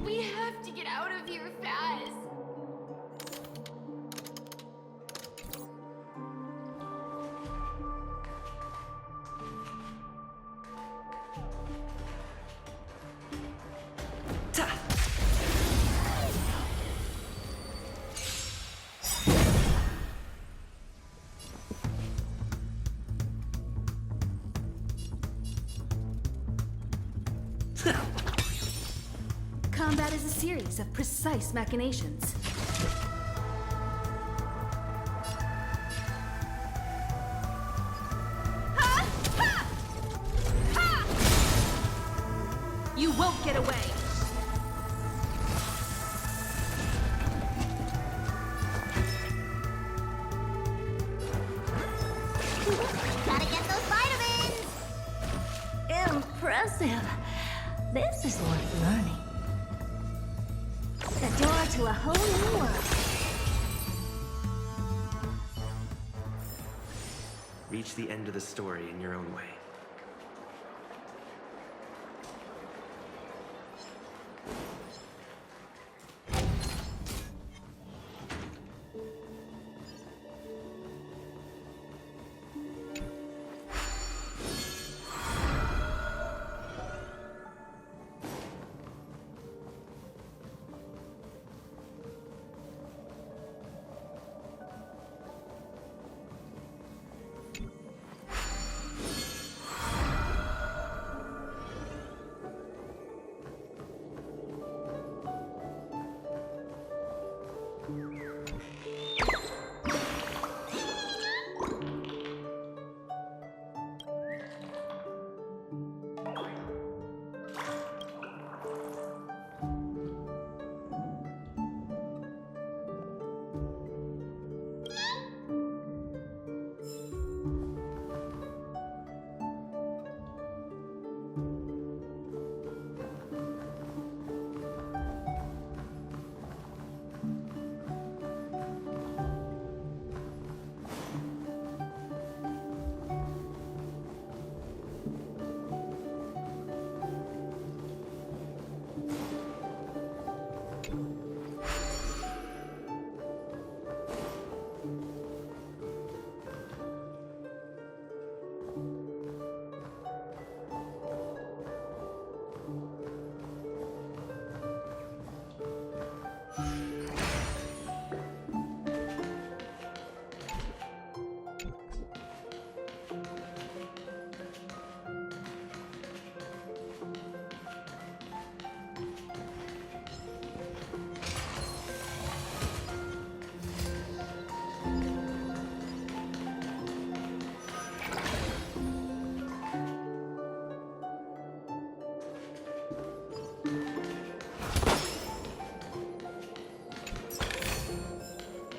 We have to get out of here fast. Combat is a series of precise machinations. You won't get away! Gotta get those vitamins! Impressive. This is worth learning. The door to a whole new world. Reach the end of the story in your own way.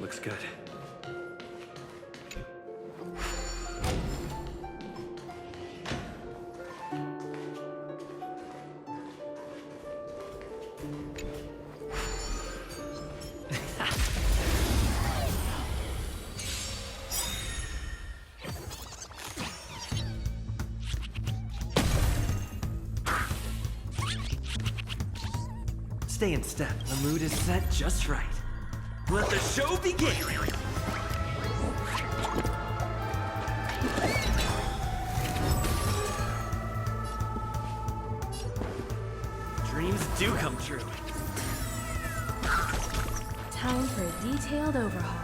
Looks good. Stay in step. The mood is set just right. Let the show begin! Dreams do come true. Time for a detailed overhaul.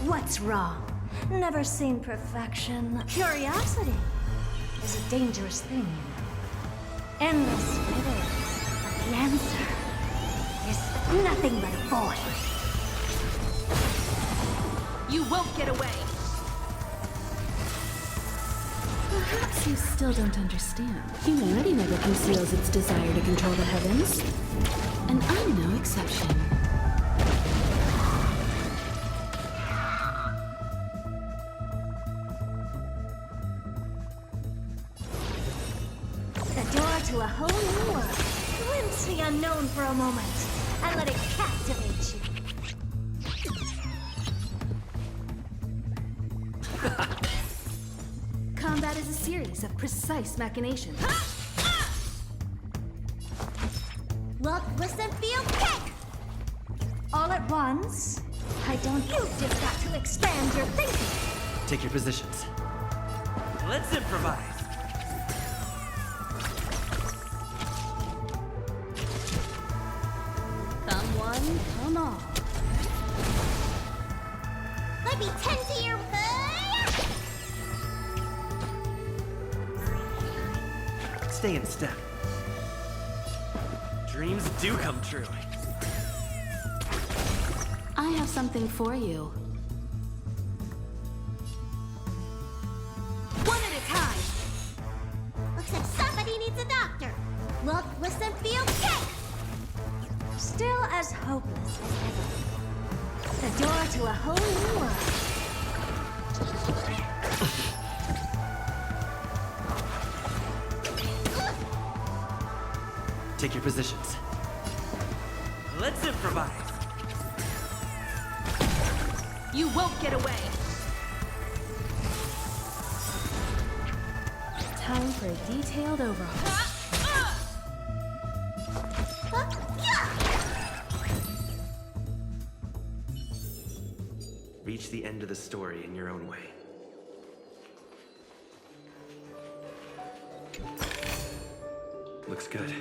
What's wrong? Never seen perfection. Curiosity is a dangerous thing, you know. Endless riddles, but the answer is nothing but a void. You won't get away! Perhaps you still don't understand. Humanity never conceals its desire to control the heavens. And I'm no exception. to a whole new world. Glimpse the unknown for a moment and let it captivate you. Combat is a series of precise machinations. Look, listen, feel, kick! All at once? I don't. You've just got to expand your thinking. Take your positions. Let's improvise. Come one, come all. Let me tend to your... Stay in step. Dreams do come true. I have something for you. One at a time. Looks like somebody needs a doctor. Look, listen, feel, kick! Still as hopeless as ever. The door to a whole new world. Take your positions. Let's improvise. You won't get away. Time for a detailed overhaul. Reach the end of the story in your own way. Looks good.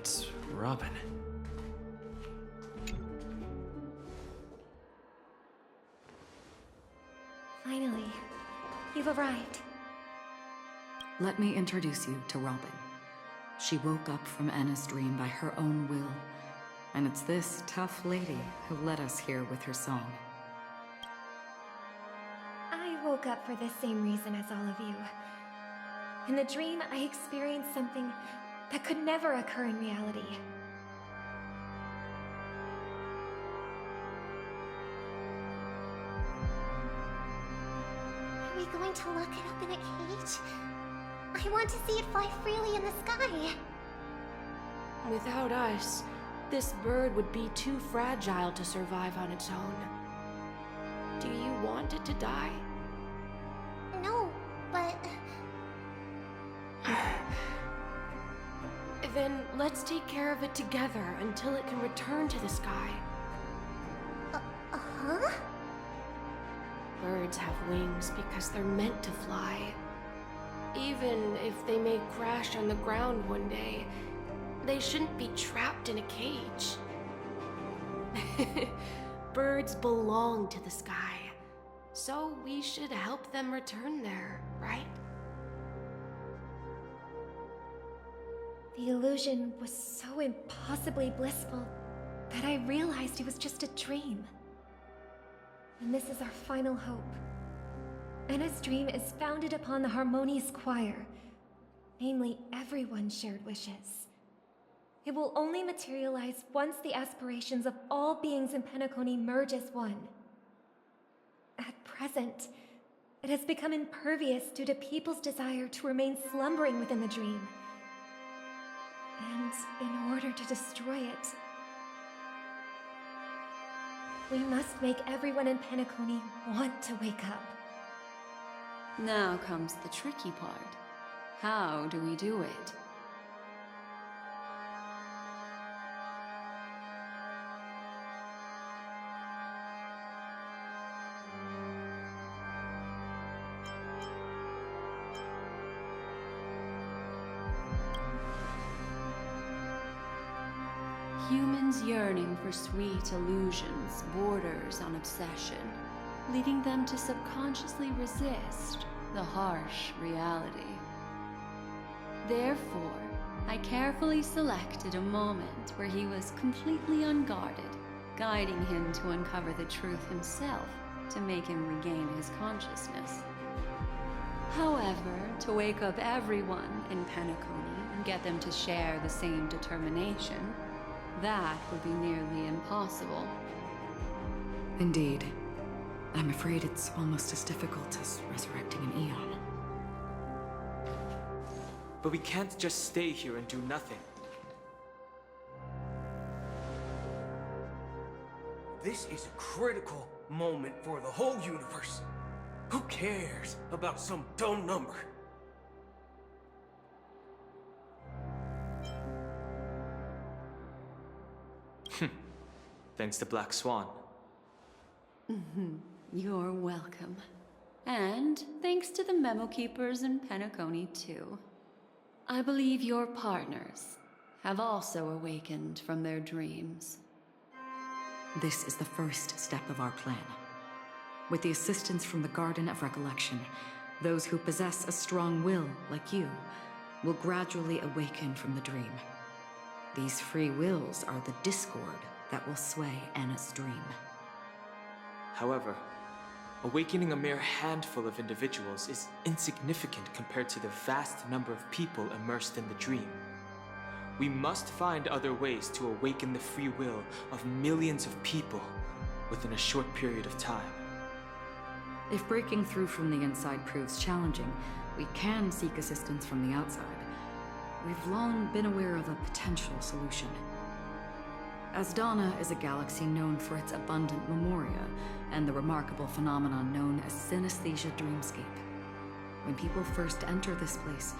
it's Robin. Finally, you've arrived. Let me introduce you to Robin. She woke up from Anna's dream by her own will, and it's this tough lady who led us here with her song. I woke up for the same reason as all of you. In the dream, I experienced something that could never occur in reality. Are we going to lock it up in a cage? I want to see it fly freely in the sky. Without us, this bird would be too fragile to survive on its own. Do you want it to die? No, but... Then let's take care of it together until it can return to the sky. Huh? Birds have wings because they're meant to fly. Even if they may crash on the ground one day, they shouldn't be trapped in a cage. Birds belong to the sky, so we should help them return there, right? The illusion was so impossibly blissful that I realized it was just a dream. And this is our final hope. Anna's dream is founded upon the harmonious choir, namely everyone's shared wishes. It will only materialize once the aspirations of all beings in Penacony merge as one. At present, it has become impervious due to people's desire to remain slumbering within the dream. And in order to destroy it, we must make everyone in Penacony want to wake up. Now comes the tricky part. How do we do it? Humans yearning for sweet illusions borders on obsession, leading them to subconsciously resist the harsh reality. Therefore, I carefully selected a moment where he was completely unguarded, guiding him to uncover the truth himself to make him regain his consciousness. However, to wake up everyone in Penacony and get them to share the same determination, that would be nearly impossible. Indeed. I'm afraid it's almost as difficult as resurrecting an Eon. But we can't just stay here and do nothing. This is a critical moment for the whole universe. Who cares about some dumb number? Thanks to Black Swan. You're welcome. And thanks to the Memo Keepers in Penacony, too. I believe your partners have also awakened from their dreams. This is the first step of our plan. With the assistance from the Garden of Recollection, those who possess a strong will, like you, will gradually awaken from the dream. These free wills are the discord that will sway Anna's dream. However, awakening a mere handful of individuals is insignificant compared to the vast number of people immersed in the dream. We must find other ways to awaken the free will of millions of people within a short period of time. If breaking through from the inside proves challenging, we can seek assistance from the outside. We've long been aware of a potential solution. Asdana is a galaxy known for its abundant memoria and the remarkable phenomenon known as synesthesia dreamscape. When people first enter this place,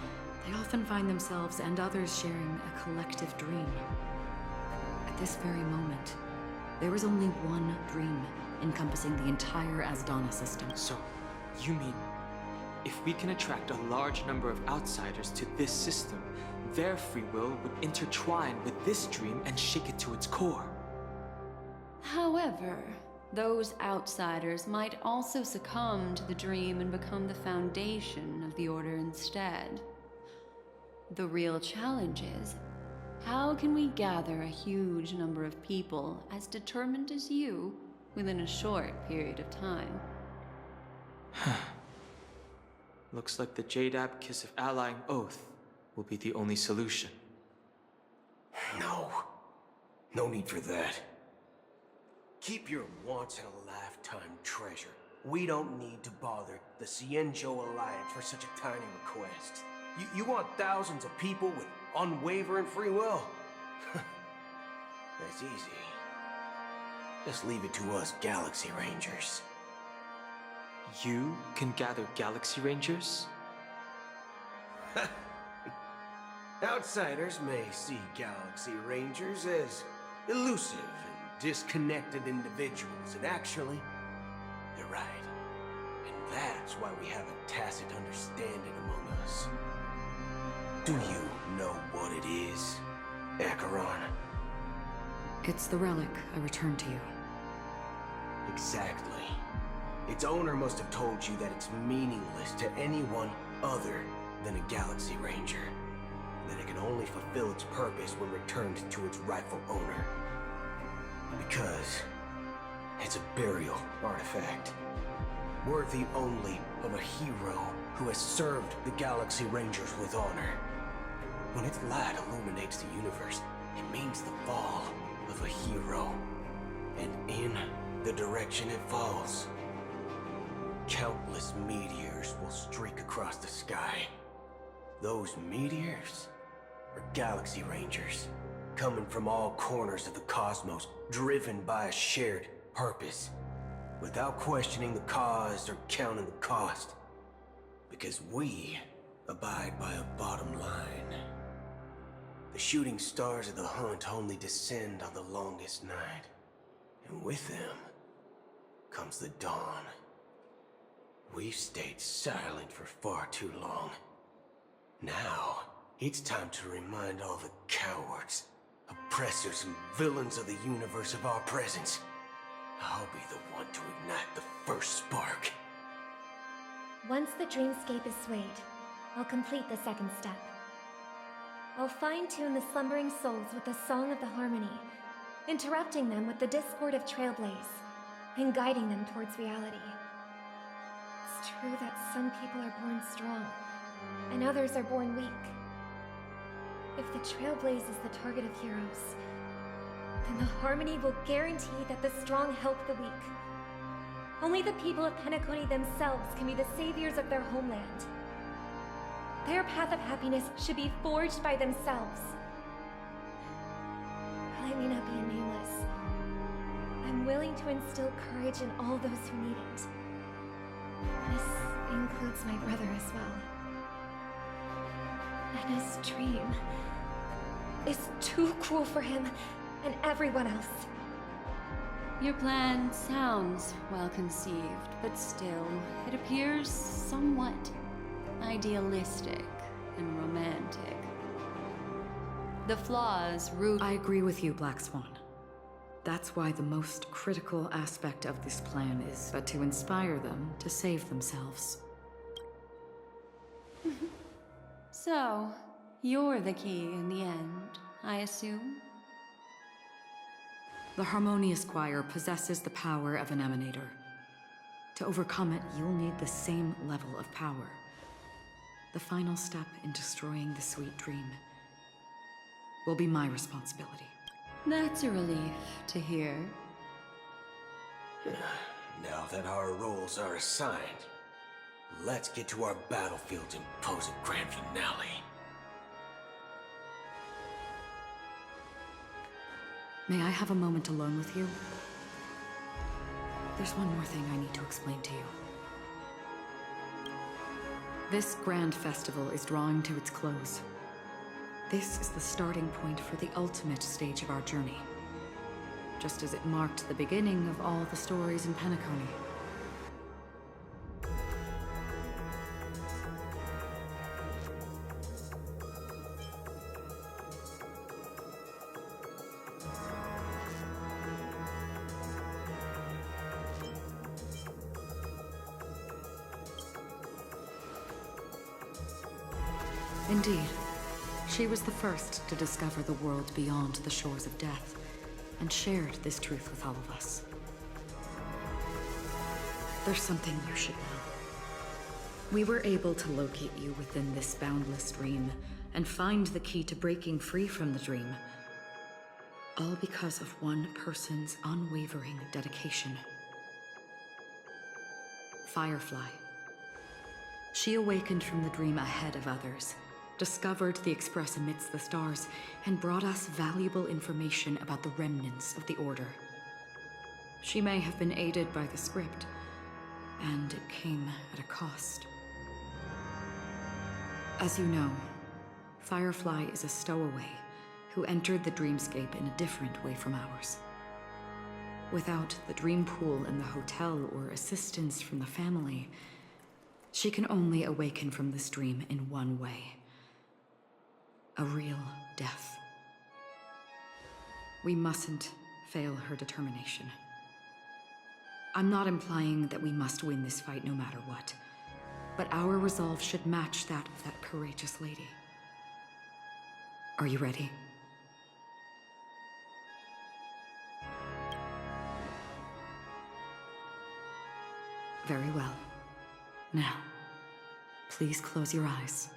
they often find themselves and others sharing a collective dream. At this very moment, there is only one dream encompassing the entire Asdana system. So, you mean, if we can attract a large number of outsiders to this system, their free will would intertwine with this dream and shake it to its core. However, those outsiders might also succumb to the dream and become the foundation of the Order instead. The real challenge is, how can we gather a huge number of people as determined as you within a short period of time? Looks like the Jade Abacus of Allying Oath will be the only solution. No. No need for that. Keep your once-in-a-lifetime treasure. We don't need to bother the Cienjo Alliance for such a tiny request. You want thousands of people with unwavering free will? That's easy. Just leave it to us Galaxy Rangers. You can gather Galaxy Rangers? Outsiders may see Galaxy Rangers as elusive and disconnected individuals, and actually, they're right. And that's why we have a tacit understanding among us. Do you know what it is, Acheron? It's the relic I returned to you. Exactly. Its owner must have told you that it's meaningless to anyone other than a Galaxy Ranger. That it can only fulfill its purpose when returned to its rightful owner. Because it's a burial artifact, worthy only of a hero who has served the Galaxy Rangers with honor. When its light illuminates the universe, it means the fall of a hero. And in the direction it falls, countless meteors will streak across the sky. Those meteors are Galaxy Rangers, coming from all corners of the cosmos, driven by a shared purpose, without questioning the cause or counting the cost. Because we abide by a bottom line. The shooting stars of the hunt only descend on the longest night, and with them comes the dawn. We've stayed silent for far too long. Now, it's time to remind all the cowards, oppressors, and villains of the universe of our presence. I'll be the one to ignite the first spark. Once the dreamscape is swayed, I'll complete the second step. I'll fine-tune the slumbering souls with the Song of the Harmony, interrupting them with the discord of Trailblaze, and guiding them towards reality. It's true that some people are born strong, and others are born weak. If the Trailblaze is the target of heroes, then the Harmony will guarantee that the strong help the weak. Only the people of Penacony themselves can be the saviors of their homeland. Their path of happiness should be forged by themselves. While I may not be a nameless, I'm willing to instill courage in all those who need it. This includes my brother as well. And his dream is too cruel for him and everyone else. Your plan sounds well conceived, but still, it appears somewhat idealistic and romantic. The flaws root— I agree with you, Black Swan. That's why the most critical aspect of this plan is but to inspire them to save themselves. So, you're the key in the end, I assume? The Harmonious Choir possesses the power of an emanator. To overcome it, you'll need the same level of power. The final step in destroying the sweet dream will be my responsibility. That's a relief to hear. Now that our roles are assigned, let's get to our battlefield and pose a grand finale. May I have a moment alone with you? There's one more thing I need to explain to you. This grand festival is drawing to its close. This is the starting point for the ultimate stage of our journey. Just as it marked the beginning of all the stories in Penacony. Indeed. She was the first to discover the world beyond the shores of death, and shared this truth with all of us. There's something you should know. We were able to locate you within this boundless dream, and find the key to breaking free from the dream. All because of one person's unwavering dedication. Firefly. She awakened from the dream ahead of others, discovered the Express amidst the stars, and brought us valuable information about the remnants of the Order. She may have been aided by the script, and it came at a cost. As you know, Firefly is a stowaway who entered the dreamscape in a different way from ours. Without the dream pool in the hotel or assistance from the family, she can only awaken from this dream in one way. A real death. We mustn't fail her determination. I'm not implying that we must win this fight no matter what, but our resolve should match that of that courageous lady. Are you ready? Very well. Now, please close your eyes.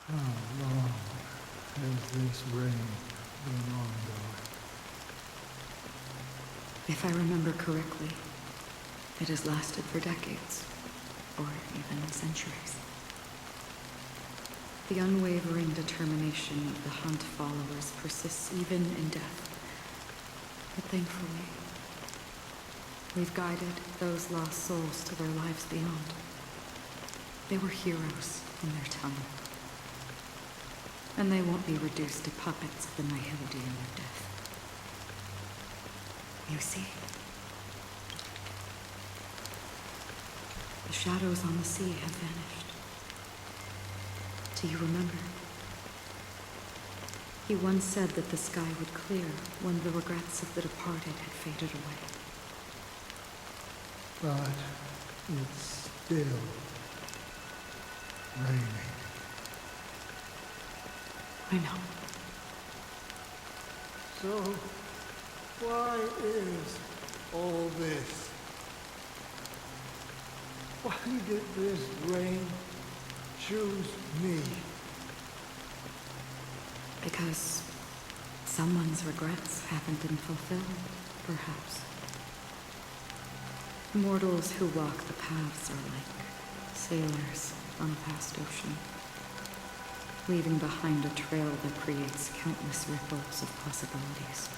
How long has this reign been ongoing? If I remember correctly, it has lasted for decades, or even centuries. The unwavering determination of the Hunt followers persists even in death. But thankfully, we've guided those lost souls to their lives beyond. They were heroes in their time. And they won't be reduced to puppets of the nihility in their death. You see? The shadows on the sea have vanished. Do you remember? He once said that the sky would clear when the regrets of the departed had faded away. But it's still raining. I know. So, why is all this? Why did this rain choose me? Because someone's regrets haven't been fulfilled, perhaps. Mortals who walk the paths are like sailors on a vast ocean, leaving behind a trail that creates countless ripples of possibilities.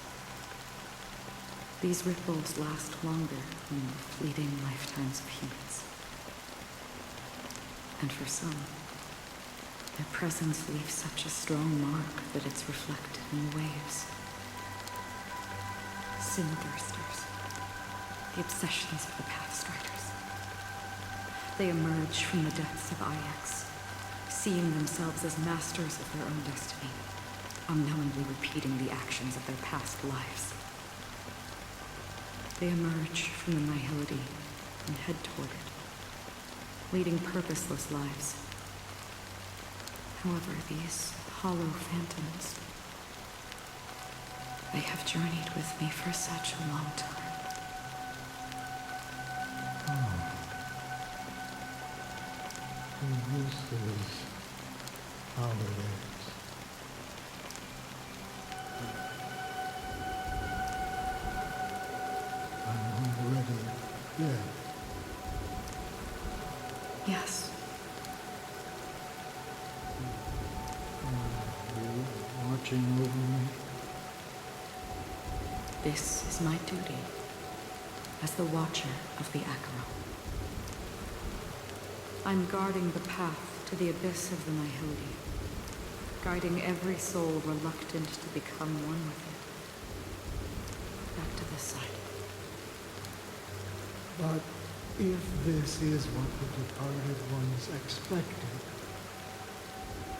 These ripples last longer than the fleeting lifetimes of humans. And for some, their presence leaves such a strong mark that it's reflected in the waves. Sin-thirsters, the obsessions of the Pathstriders. They emerge from the depths of Ix, seeing themselves as masters of their own destiny, unknowingly repeating the actions of their past lives. They emerge from the nihility and head toward it, leading purposeless lives. However, these hollow phantoms, they have journeyed with me for such a long time. And this is how it is. I'm already dead. Yes, Are you watching over me? this is my duty as the Watcher of the Acheron. I'm guarding the path to the abyss of the nihility, guiding every soul reluctant to become one with it. Back to this side. But if this is what the departed ones expected,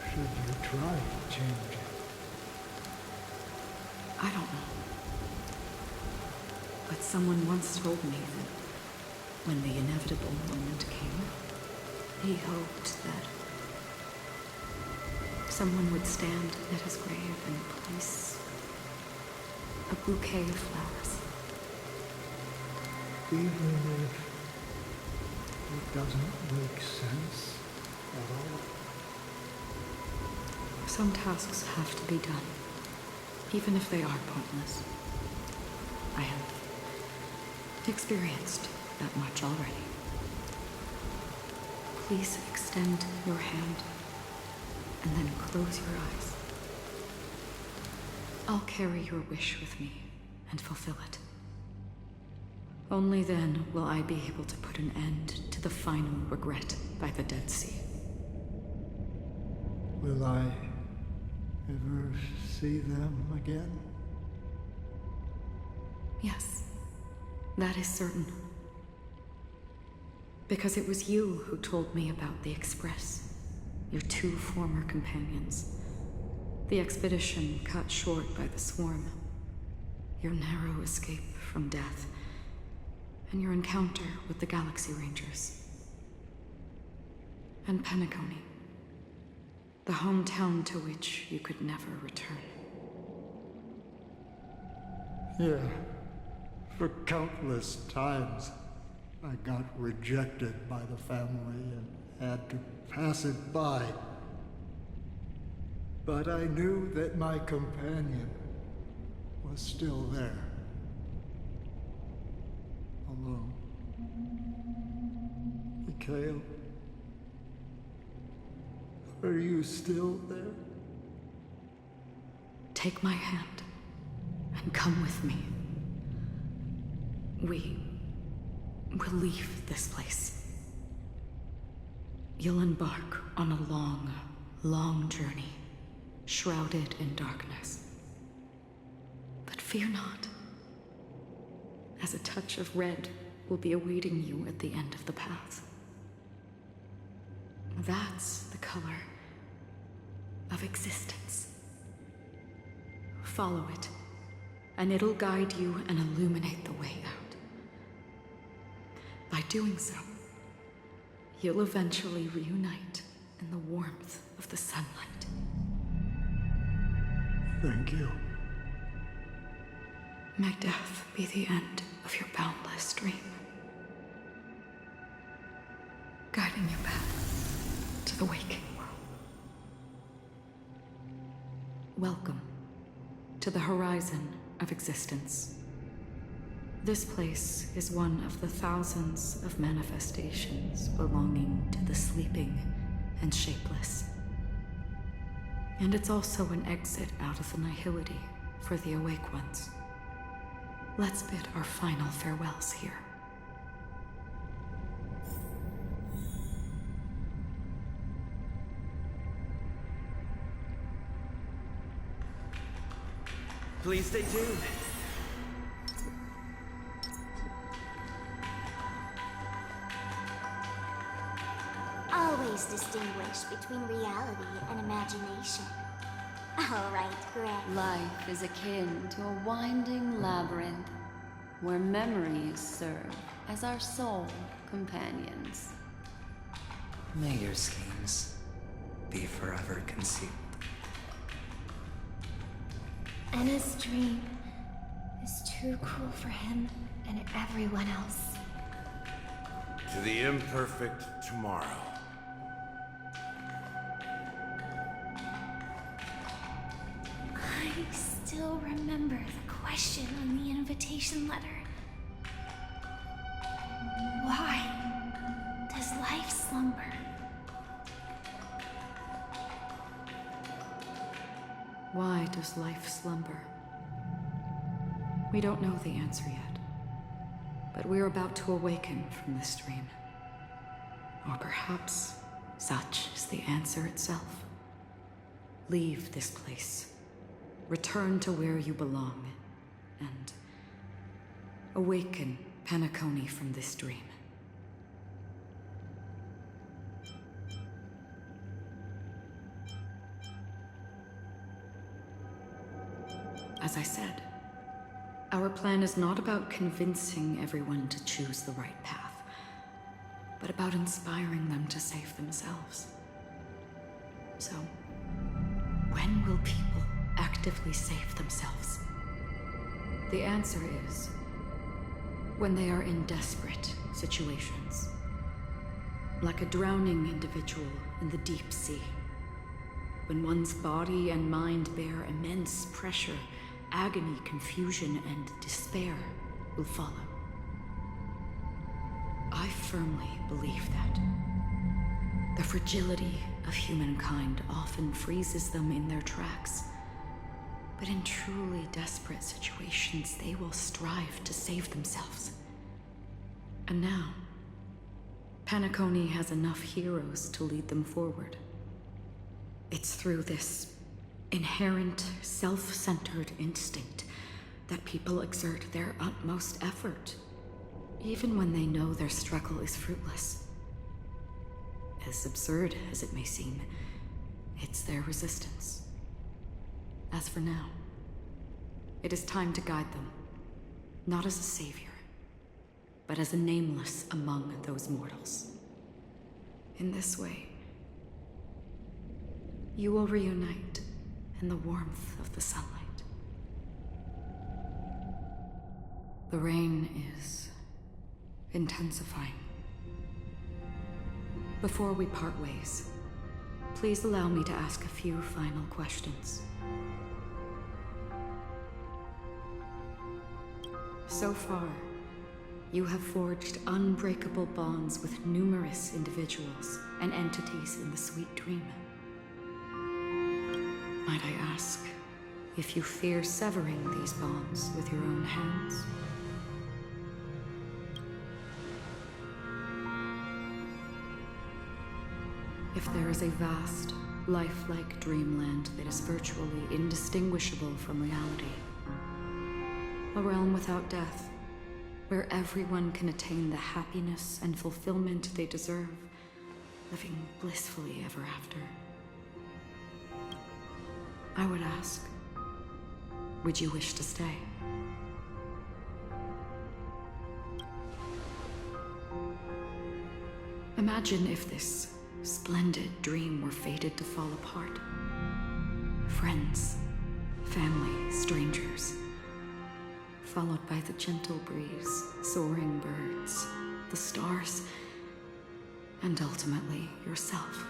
should you try to change it? I don't know. But someone once told me that when the inevitable moment came, he hoped that someone would stand at his grave and place a bouquet of flowers. Even if it doesn't make sense at all? Some tasks have to be done, even if they are pointless. I have experienced that much already. Please extend your hand and then close your eyes. I'll carry your wish with me and fulfill it. Only then will I be able to put an end to the final regret by the Dead Sea. Will I ever see them again? Yes, that is certain. Because it was you who told me about the Express, your two former companions. The expedition cut short by the swarm. Your narrow escape from death. And your encounter with the Galaxy Rangers. And Penacony. The hometown to which you could never return. Yeah. For countless times, I got rejected by the family and had to pass it by. But I knew that my companion was still there. Alone. Mikhail, are you still there? Take my hand and come with me. We will leave this place. You'll embark on a long, long journey, shrouded in darkness. But fear not, as a touch of red will be awaiting you at the end of the path. That's the color of existence. Follow it, and it'll guide you and illuminate the way out. By doing so, you'll eventually reunite in the warmth of the sunlight. Thank you. May death be the end of your boundless dream, guiding you back to the waking world. Welcome to the horizon of existence. This place is one of the thousands of manifestations belonging to the sleeping and shapeless. And it's also an exit out of the nihility for the awake ones. Let's bid our final farewells here. Please stay tuned. Always distinguish between reality and imagination. All right, Greg. Life is akin to a winding labyrinth where memories serve as our sole companions. May your schemes be forever concealed. Anna's dream is too cruel for him and everyone else. To the imperfect tomorrow. I still remember the question on the invitation letter. Why does life slumber? Why does life slumber? We don't know the answer yet, but we're about to awaken from this dream. Or perhaps such is the answer itself. Leave this place. Return to where you belong, and awaken Penacony from this dream. As I said, our plan is not about convincing everyone to choose the right path, but about inspiring them to save themselves. So, when will people actively save themselves? The answer is when they are in desperate situations. Like a drowning individual in the deep sea. When one's body and mind bear immense pressure, agony, confusion, and despair will follow. I firmly believe that. The fragility of humankind often freezes them in their tracks. But in truly desperate situations, they will strive to save themselves. And now, Penacony has enough heroes to lead them forward. It's through this inherent, self-centered instinct that people exert their utmost effort, even when they know their struggle is fruitless. As absurd as it may seem, it's their resistance. As for now, it is time to guide them, not as a savior, but as a nameless among those mortals. In this way, you will reunite in the warmth of the sunlight. The rain is intensifying. Before we part ways, Please allow me to ask a few final questions. So far, you have forged unbreakable bonds with numerous individuals and entities in the Sweet Dream. Might I ask if you fear severing these bonds with your own hands? If there is a vast, lifelike dreamland that is virtually indistinguishable from reality, a realm without death, where everyone can attain the happiness and fulfillment they deserve, living blissfully ever after, I would ask, would you wish to stay? Imagine if this splendid dream were fated to fall apart. Friends, family, strangers, followed by the gentle breeze, soaring birds, the stars, and ultimately yourself.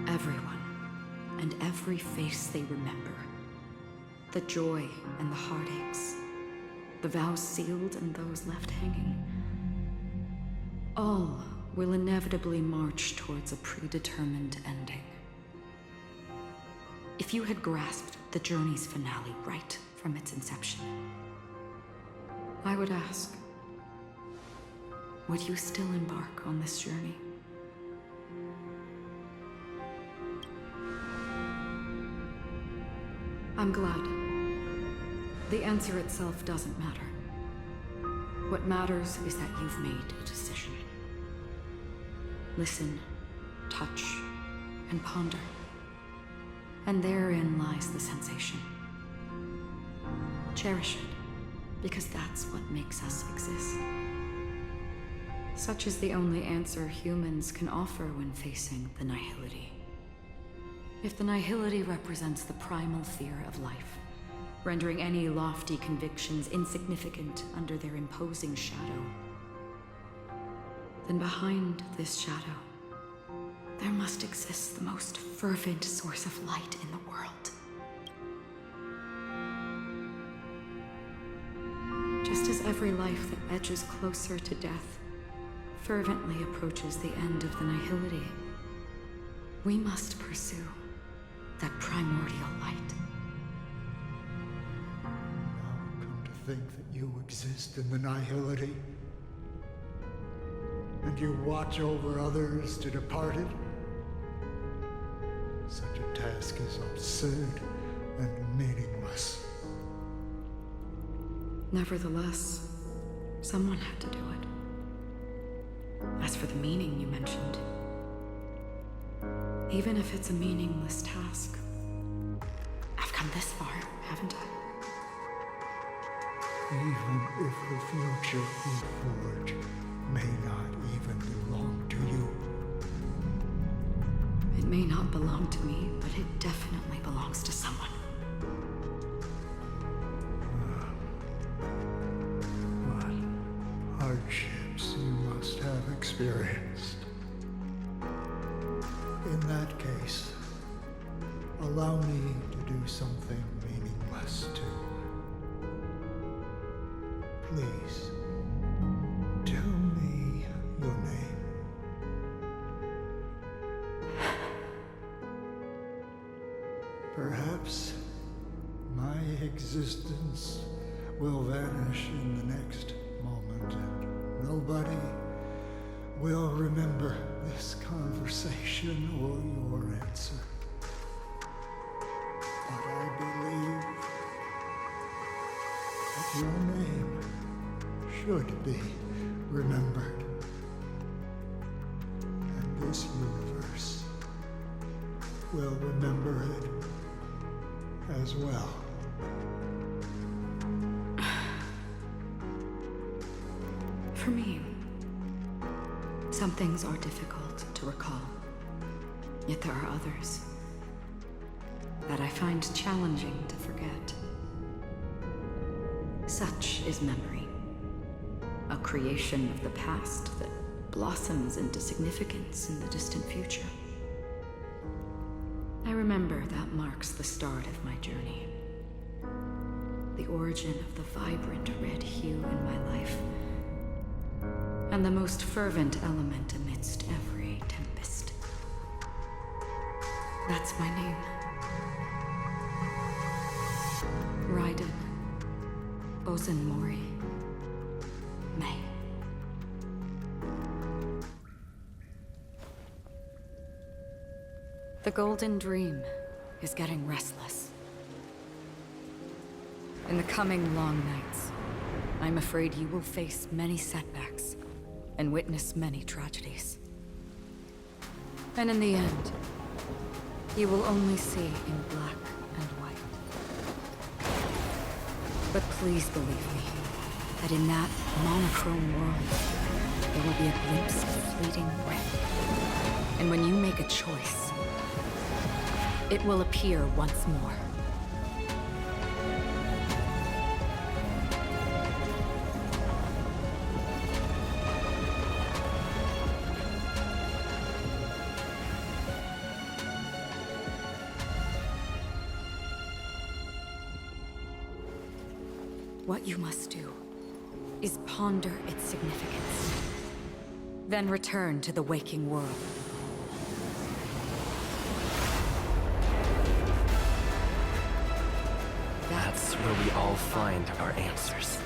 Everyone, and every face they remember. The joy and the heartaches, the vows sealed and those left hanging. All will inevitably march towards a predetermined ending. If you had grasped the journey's finale right from its inception, I would ask, would you still embark on this journey? I'm glad. The answer itself doesn't matter. What matters is that you've made a decision. Listen, touch, and ponder. And therein lies the sensation. Cherish it, because that's what makes us exist. Such is the only answer humans can offer when facing the nihility. If the nihility represents the primal fear of life, rendering any lofty convictions insignificant under their imposing shadow, then behind this shadow, there must exist the most fervent source of light in the world. Just as every life that edges closer to death fervently approaches the end of the nihility, we must pursue that primordial light. Now come to think that you exist in the nihility, and you watch over others to depart it. Such a task is absurd and meaningless. Nevertheless, someone had to do it. As for the meaning you mentioned, even if it's a meaningless task, I've come this far, haven't I? Even if the future you forge may not even belong to you. It may not belong to me, but it definitely belongs to someone. What hardships you must have experienced. In that case, allow me to do something meaningless too. Please, tell me your name. Perhaps my existence will vanish in the next moment, and nobody will remember this conversation or your answer. But I believe that your name should be remembered. And this universe will remember it as well. For me, some things are difficult to recall, yet there are others that I find challenging to forget. Such is memory, a creation of the past that blossoms into significance in the distant future. I remember that marks the start of my journey. The origin of the vibrant red hue in my life, and the most fervent element amidst every tempest. That's my name. Raiden Ozenmori May. The Golden Dream is getting restless. In the coming long nights, I'm afraid you will face many setbacks and witness many tragedies. And in the end, you will only see in black and white. But please believe me, that in that monochrome world, there will be a glimpse of fleeting red. And when you make a choice, it will appear once more. What you must do is ponder its significance, then return to the waking world. That's where we all find our answers.